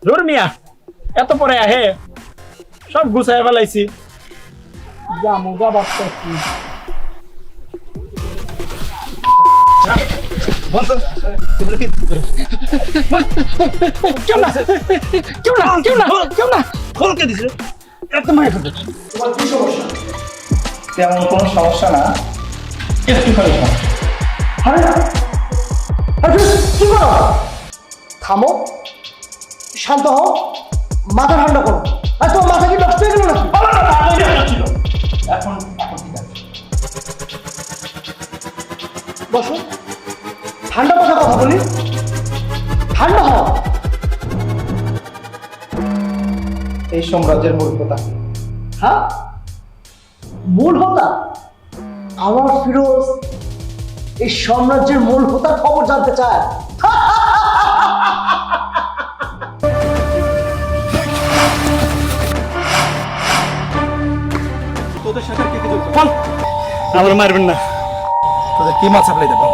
ধর মিয়া এত পরে আহে সব গুছাই ফেলাইছি জামু যা বাচ্চা কি কেউ না কেউ না কেউ না কেউ না খোলকে দিছে এত মায়ের তোমার কি সমস্যা? তেমন কোনো সমস্যা না, একটুখানি সমস্যা। আরে আরে কি করো? থামো, শান্ত হও, মাথা ঠান্ডা করো। আর তোমার মাথা কি নষ্ট হয়ে গেল নাকি? এখন ঠিক আছে। বসো, ঠান্ডা মাথায় কথা বলি, ঠান্ডা হও। এই সাম্রাজ্যের মূল কথা কি? হ্যাঁ, মূল হোতা আমার ফিরোজ এই সাম্রাজ্যের মূল হোতার খবর জানতে চায়। তোদের সাথে কে কি যুক্ত? বল আমার মারবেন না তোদের কি মাছ সাপ্লাই দেবো?